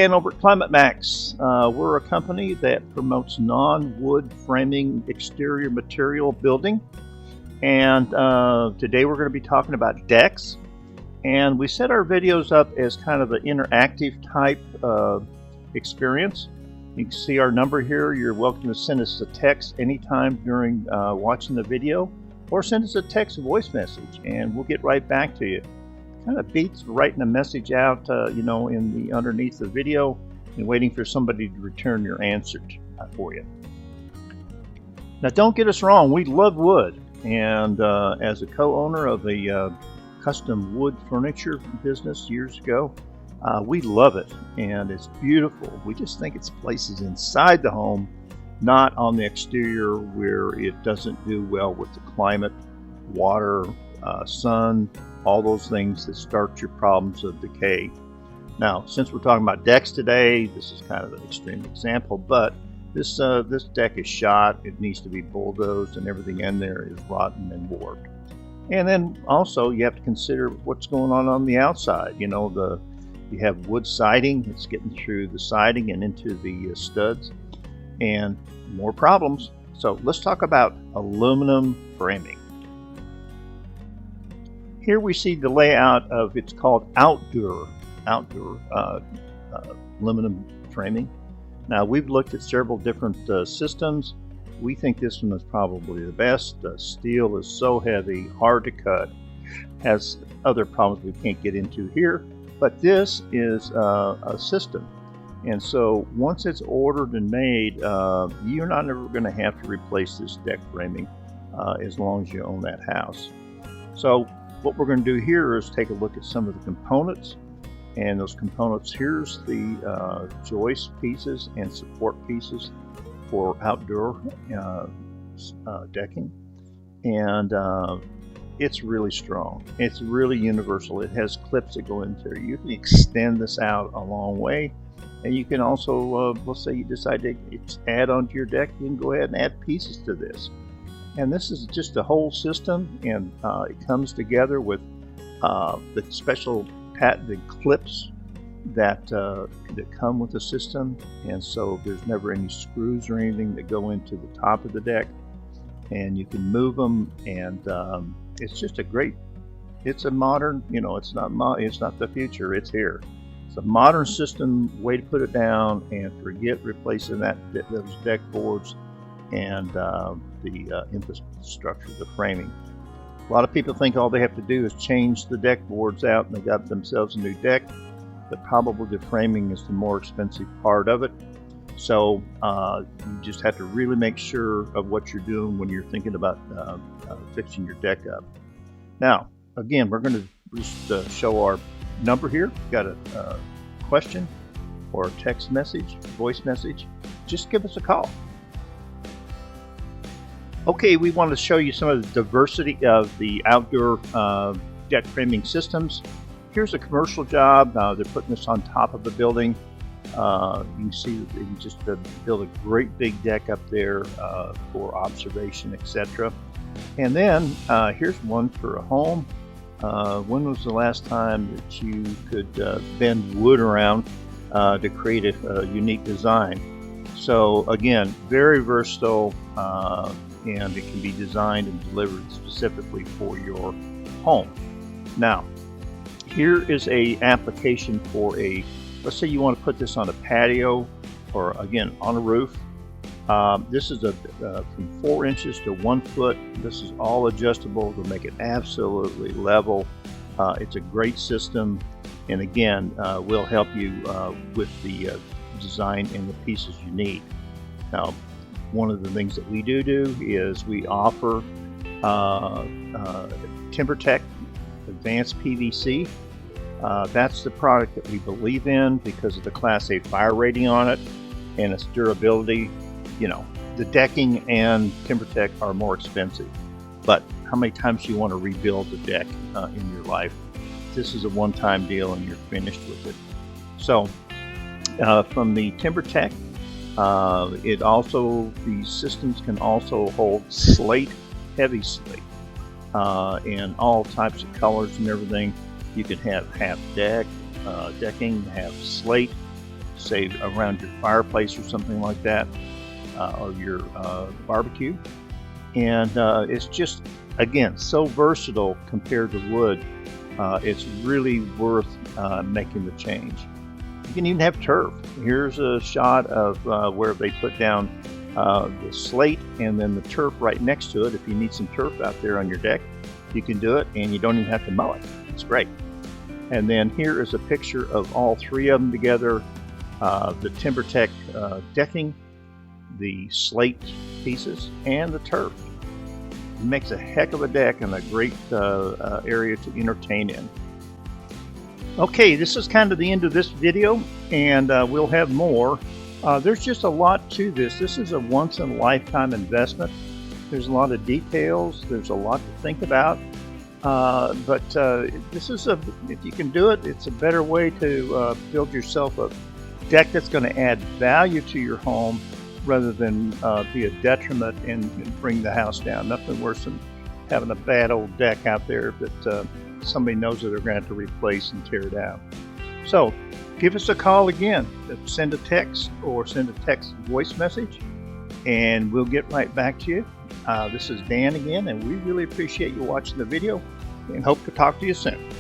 And over at Climate Max, we're a company that promotes non-wood framing exterior material building. And today we're going to be talking about decks. And we set our videos up as kind of an interactive type experience. You can see our number here. You're welcome to send us a text anytime during watching the video, or send us a text voice message and we'll get right back to you. Kind of beats writing a message out, in the underneath the video and waiting for somebody to return your answer for you. Now, don't get us wrong, we love wood, and as a co-owner of a custom wood furniture business years ago, we love it and it's beautiful. We just think it's places inside the home, not on the exterior where it doesn't do well with the climate, water, sun, all those things that start your problems of decay. Now, since we're talking about decks today, this is kind of an extreme example, but this deck is shot, it needs to be bulldozed, and everything in there is rotten and warped. And then also you have to consider what's going on the outside. You have wood siding, it's getting through the siding and into the studs, and more problems. So let's talk about aluminum framing. Here we see the layout of, it's called OUTDURE aluminum framing. Now, we've looked at several different systems. We think this one is probably the best. The steel is so heavy, hard to cut, has other problems we can't get into here, but this is a system. And so once it's ordered and made, you're not ever going to have to replace this deck framing as long as you own that house. So what we're going to do here is take a look at some of the components, and those components, here's the joist pieces and support pieces for outdoor decking, and it's really strong. It's really universal. It has clips that go into there. You can extend this out a long way, and you can also, let's say you decide to add onto your deck, you can go ahead and add pieces to this. And this is just a whole system, and it comes together with the special patented clips that come with the system, and so there's never any screws or anything that go into the top of the deck, and you can move them, and it's just it's a modern, it's not the future, it's here. It's a modern system, way to put it down, and forget replacing those deck boards and the infrastructure, the framing. A lot of people think all they have to do is change the deck boards out and they got themselves a new deck, but probably the framing is the more expensive part of it. So you just have to really make sure of what you're doing when you're thinking about fixing your deck up. Now, again, we're going to just show our number here. Got a question or a text message, voice message, just give us a call. Okay, we want to show you some of the diversity of the outdoor deck framing systems. Here's a commercial job. They're putting this on top of the building. You can see that they just build a great big deck up there for observation, etc. And then here's one for a home. When was the last time that you could bend wood around to create a unique design? So again, very versatile, and it can be designed and delivered specifically for your home. Now, here is a application for let's say you want to put this on a patio, or again on a roof. This is from 4 inches to 1 foot. This is all adjustable to make it absolutely level. It's a great system, and again, will help you with the design and the pieces you need. Now, one of the things that we do is we offer TimberTech Advanced PVC. That's the product that we believe in because of the Class A fire rating on it and its durability. The decking and TimberTech are more expensive, but how many times do you want to rebuild the deck in your life? This is a one-time deal and you're finished with it. So from the TimberTech, these systems can also hold slate, heavy slate, in all types of colors and everything. You can have half deck, decking, have slate. say around your fireplace or something like that, or your barbecue. And it's just, again, so versatile compared to wood. It's really worth making the change. You can even have turf. Here's a shot of where they put down the slate and then the turf right next to it. If you need some turf out there on your deck, you can do it, and you don't even have to mow it. It's great. And then here is a picture of all three of them together. The TimberTech decking, the slate pieces, and the turf. It makes a heck of a deck and a great area to entertain in. Okay, this is kind of the end of this video, and we'll have more. There's just a lot to this. This is a once-in-a-lifetime investment. There's a lot of details. There's a lot to think about. But this is if you can do it, it's a better way to build yourself a deck that's going to add value to your home rather than be a detriment and bring the house down. Nothing worse than having a bad old deck out there that somebody knows that they're going to have to replace and tear down. So give us a call again. Send a text or send a text voice message, and we'll get right back to you. This is Dan again, and we really appreciate you watching the video and hope to talk to you soon.